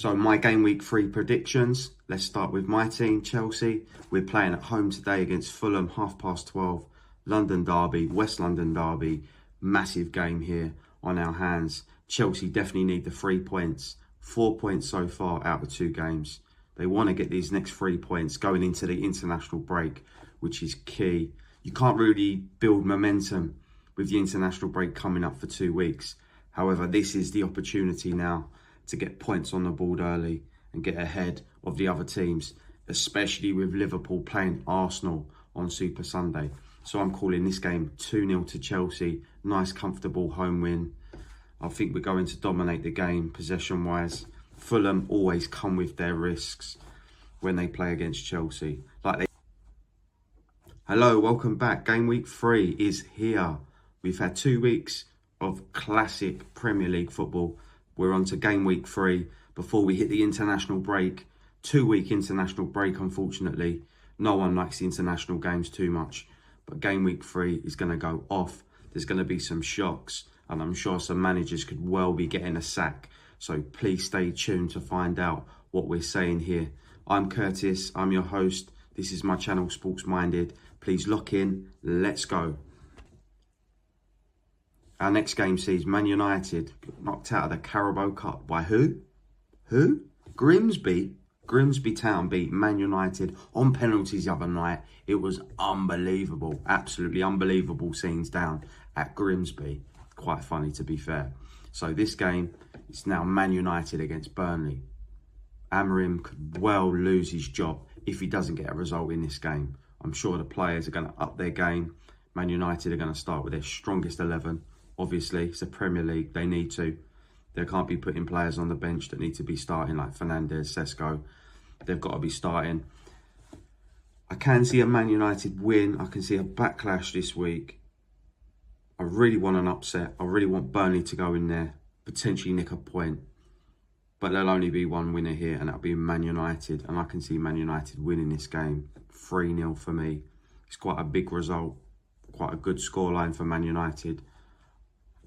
So my game week 3 predictions. Let's start with my team, Chelsea. We're playing at home today against Fulham, 12:30. London derby, West London derby. Massive game here on our hands. Chelsea definitely need the 3 points. 4 points so far out of 2 games. They want to get these next 3 points going into the international break, which is key. You can't really build momentum with the international break coming up for 2 weeks. However, this is the opportunity now to get points on the board early and get ahead of the other teams, especially with Liverpool playing Arsenal on Super Sunday. So I'm calling this game 2-0 to Chelsea. Nice, comfortable home win. I think we're going to dominate the game possession-wise. Fulham always come with their risks when they play against Chelsea. Hello, welcome back. Game week 3 is here. We've had 2 weeks of classic Premier League football. We're on to game week 3 before we hit the international break. 2-week international break, unfortunately. No one likes the international games too much. But game week 3 is going to go off. There's going to be some shocks. And I'm sure some managers could well be getting a sack. So please stay tuned to find out what we're saying here. I'm Curtis. I'm your host. This is my channel, Sports Minded. Please lock in. Let's go. Our next game sees Man United knocked out of the Carabao Cup by who? Grimsby. Grimsby Town beat Man United on penalties the other night. It was unbelievable. Absolutely unbelievable scenes down at Grimsby. Quite funny, to be fair. So this game is now Man United against Burnley. Amorim could well lose his job if he doesn't get a result in this game. I'm sure the players are going to up their game. Man United are going to start with their strongest 11. Obviously, it's a Premier League. They need to. They can't be putting players on the bench that need to be starting, like Fernandes, Sesko. They've got to be starting. I can see a Man United win. I can see a backlash this week. I really want an upset. I really want Burnley to go in there, potentially nick a point. But there'll only be one winner here, and that'll be Man United. And I can see Man United winning this game. 3-0 for me. It's quite a big result. Quite a good scoreline for Man United.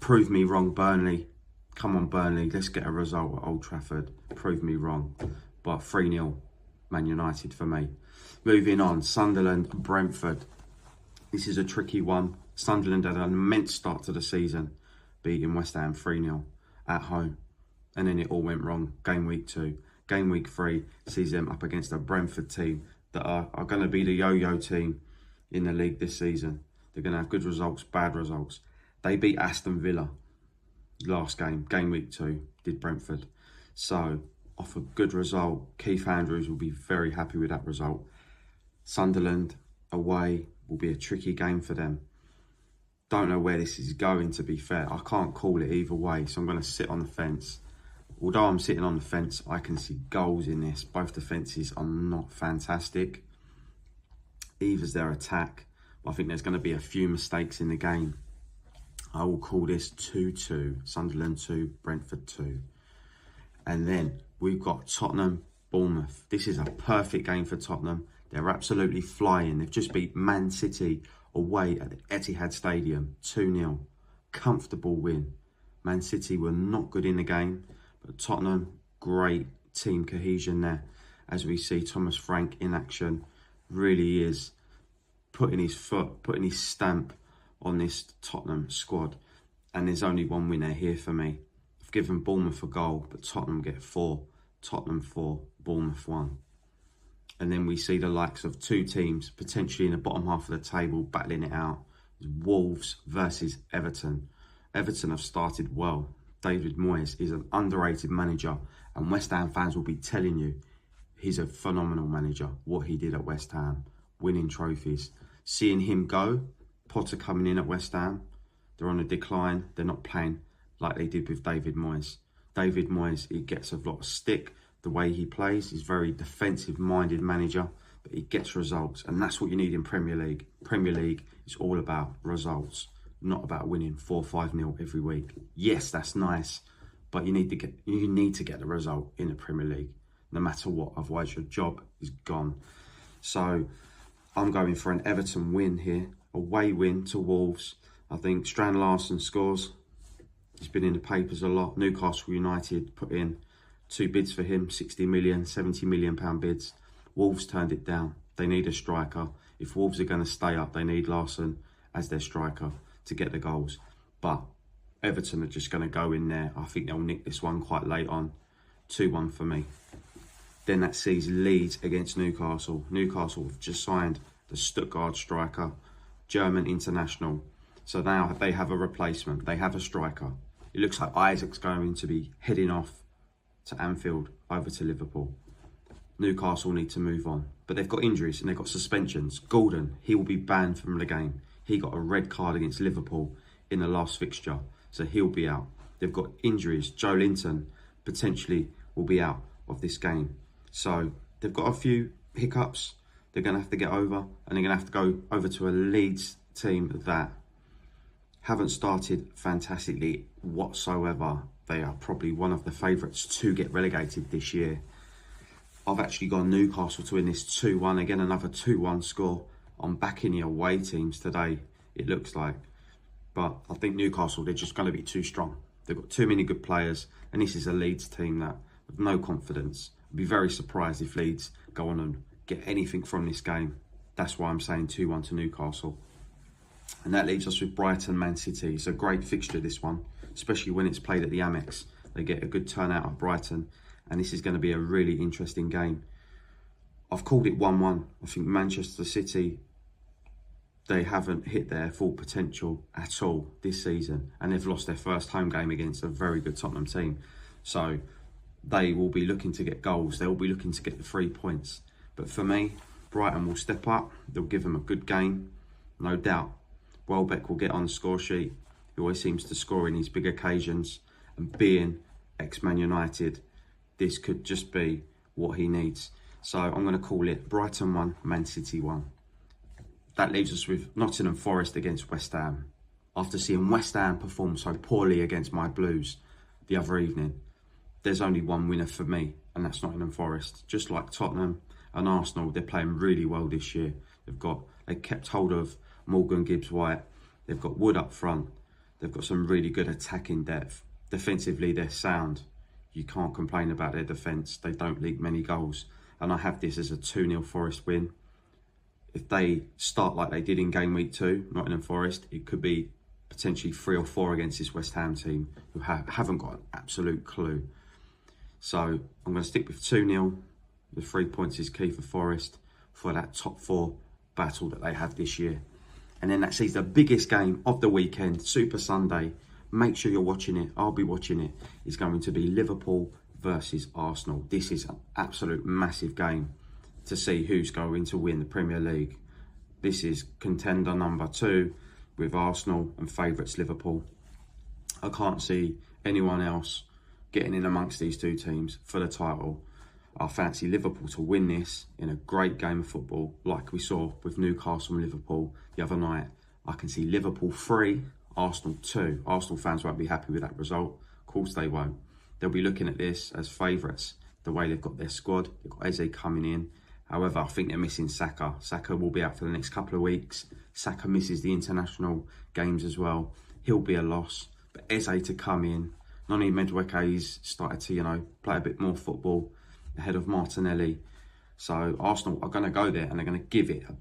Prove me wrong, Burnley. Come on, Burnley. Let's get a result at Old Trafford. Prove me wrong. But 3-0 Man United for me. Moving on, Sunderland, Brentford. This is a tricky one. Sunderland had an immense start to the season, beating West Ham 3-0 at home. And then it all went wrong. Game week 2. Game week 3 sees them up against a Brentford team that are going to be the yo-yo team in the league this season. They're going to have good results, bad results. They beat Aston Villa last game, game week 2, did Brentford. So, off a good result, Keith Andrews will be very happy with that result. Sunderland away will be a tricky game for them. Don't know where this is going, to be fair. I can't call it either way, so I'm going to sit on the fence. Although I'm sitting on the fence, I can see goals in this. Both defences are not fantastic. Either's their attack. But I think there's going to be a few mistakes in the game. I will call this 2-2. Sunderland 2, Brentford 2. And then we've got Tottenham, Bournemouth. This is a perfect game for Tottenham. They're absolutely flying. They've just beat Man City away at the Etihad Stadium, 2-0. Comfortable win. Man City were not good in the game, but Tottenham, great team cohesion there. As we see Thomas Frank in action, really is putting his foot, putting his stamp on this Tottenham squad. And there's only one winner here for me. I've given Bournemouth a goal, but Tottenham get 4. Tottenham 4, Bournemouth 1. And then we see the likes of 2 teams potentially in the bottom half of the table battling it out. Wolves versus Everton. Everton have started well. David Moyes is an underrated manager, and West Ham fans will be telling you he's a phenomenal manager. What he did at West Ham, winning trophies. Seeing him go, Potter coming in at West Ham, they're on a decline. They're not playing like they did with David Moyes. David Moyes, he gets a lot of stick the way he plays. He's a very defensive-minded manager, but he gets results, and that's what you need in Premier League. Premier League is all about results, not about winning 4-5-0 every week. Yes, that's nice, but you need to get the result in the Premier League, no matter what. Otherwise, your job is gone. So I'm going for an Everton win here, away win to Wolves. I think Strand Larsen scores. He's been in the papers a lot. Newcastle United put in 2 bids for him, 60 million, 70 million pound bids. Wolves turned it down. They need a striker. If Wolves are going to stay up, they need Larsson as their striker to get the goals. But Everton are just going to go in there. I think they'll nick this one quite late on. 2-1 for me. Then that sees Leeds against Newcastle. Newcastle have just signed the Stuttgart striker, German international. So now they have a replacement. They have a striker. It looks like Isaac's going to be heading off to Anfield over to Liverpool. Newcastle need to move on. But they've got injuries and they've got suspensions. Gordon, he will be banned from the game. He got a red card against Liverpool in the last fixture. So he'll be out. They've got injuries. Joe Linton potentially will be out of this game. So they've got a few hiccups they're going to have to get over. And they're going to have to go over to a Leeds team that haven't started fantastically whatsoever. They are probably one of the favourites to get relegated this year. I've actually gone Newcastle to win this 2-1. Again, another 2-1 score. I'm backing the away teams today, it looks like. But I think Newcastle, they're just going to be too strong. They've got too many good players. And this is a Leeds team that, with no confidence, I'd be very surprised if Leeds go on and get anything from this game. That's why I'm saying 2-1 to Newcastle. And that leaves us with Brighton, Man City. It's a great fixture, this one, especially when it's played at the Amex. They get a good turnout at Brighton. And this is going to be a really interesting game. I've called it 1-1. I think Manchester City, they haven't hit their full potential at all this season. And they've lost their first home game against a very good Tottenham team. So they will be looking to get goals. They will be looking to get the 3 points. But for me, Brighton will step up. They'll give them a good game, no doubt. Welbeck will get on the score sheet. He always seems to score in these big occasions. And being ex-Man United, this could just be what he needs. So I'm going to call it Brighton 1, Man City 1. That leaves us with Nottingham Forest against West Ham. After seeing West Ham perform so poorly against my Blues the other evening, there's only one winner for me, and that's Nottingham Forest. Just like Tottenham and Arsenal, they're playing really well this year. They kept hold of Morgan Gibbs-White. They've got Wood up front. They've got some really good attacking depth. Defensively, they're sound. You can't complain about their defence. They don't leak many goals. And I have this as a 2-0 Forest win. If they start like they did in Game Week 2, Nottingham Forest, it could be potentially 3 or 4 against this West Ham team who haven't got an absolute clue. So I'm going to stick with 2-0. The 3 points is key for Forest for that top 4 battle that they have this year. And then that sees the biggest game of the weekend, Super Sunday. Make sure you're watching it. I'll be watching it. It's going to be Liverpool versus Arsenal. This is an absolute massive game to see who's going to win the Premier League. This is contender number 2 with Arsenal and favourites Liverpool. I can't see anyone else getting in amongst these two teams for the title. I fancy Liverpool to win this in a great game of football, like we saw with Newcastle and Liverpool the other night. I can see Liverpool 3, Arsenal 2. Arsenal fans won't be happy with that result. Of course they won't. They'll be looking at this as favourites, the way they've got their squad. They've got Eze coming in. However, I think they're missing Saka. Saka will be out for the next couple of weeks. Saka misses the international games as well. He'll be a loss. But Eze to come in. Noni Madueke's started to, play a bit more football ahead of Martinelli. So Arsenal are going to go there and they're going to give it a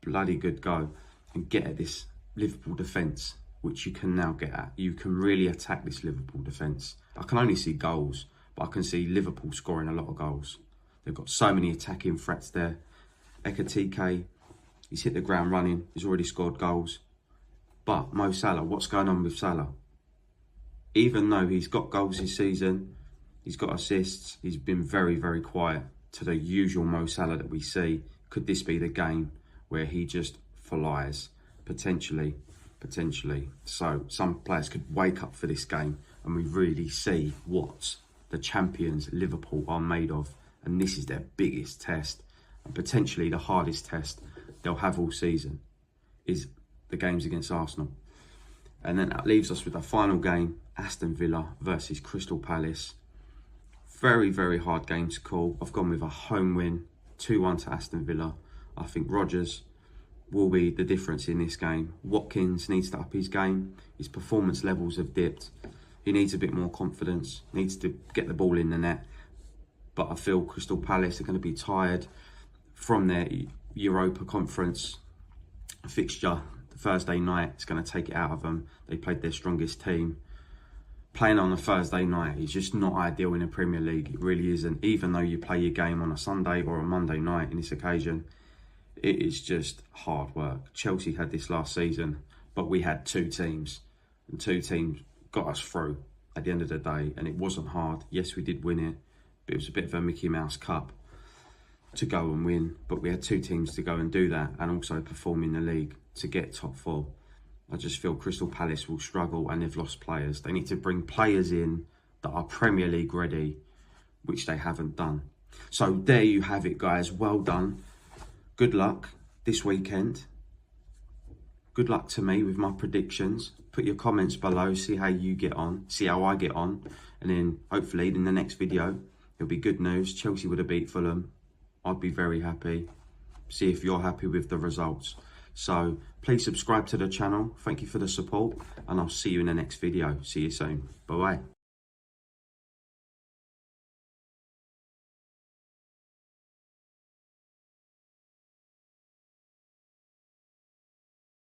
bloody good go and get at this Liverpool defence, which you can now get at. You can really attack this Liverpool defence. I can only see goals, but I can see Liverpool scoring a lot of goals. They've got so many attacking threats there. Ekatike, he's hit the ground running. He's already scored goals. But Mo Salah, what's going on with Salah? Even though he's got goals this season, he's got assists, he's been very, very quiet to the usual Mo Salah that we see. Could this be the game where he just flies? Potentially. So some players could wake up for this game and we really see what the champions Liverpool are made of. And this is their biggest test and potentially the hardest test they'll have all season is the games against Arsenal. And then that leaves us with the final game, Aston Villa versus Crystal Palace. Very, very hard game to call. I've gone with a home win, 2-1 to Aston Villa. I think Rodgers will be the difference in this game. Watkins needs to up his game. His performance levels have dipped. He needs a bit more confidence, needs to get the ball in the net. but I feel Crystal Palace are going to be tired from their Europa Conference fixture. Thursday night is going to take it out of them. They played their strongest team. Playing on a Thursday night is just not ideal in a Premier League. It really isn't. Even though you play your game on a Sunday or a Monday night in this occasion, it is just hard work. Chelsea had this last season, but we had two teams, and two teams got us through at the end of the day, and it wasn't hard. Yes, we did win it, but it was a bit of a Mickey Mouse Cup to go and win, but we had two teams to go and do that and also perform in the league to get top four. I just feel Crystal Palace will struggle, and they've lost players. They need to bring players in that are Premier League ready, which they haven't done. So there you have it, guys. Well done. Good luck this weekend. Good luck to me with my predictions. Put your comments below, see how you get on, see how I get on, and then hopefully in the next video it'll be good news. Chelsea would have beat Fulham. I'd be very happy. See if you're happy with the results. So please subscribe to the channel. Thank you for the support, and I'll see you in the next video. See you soon. Bye bye.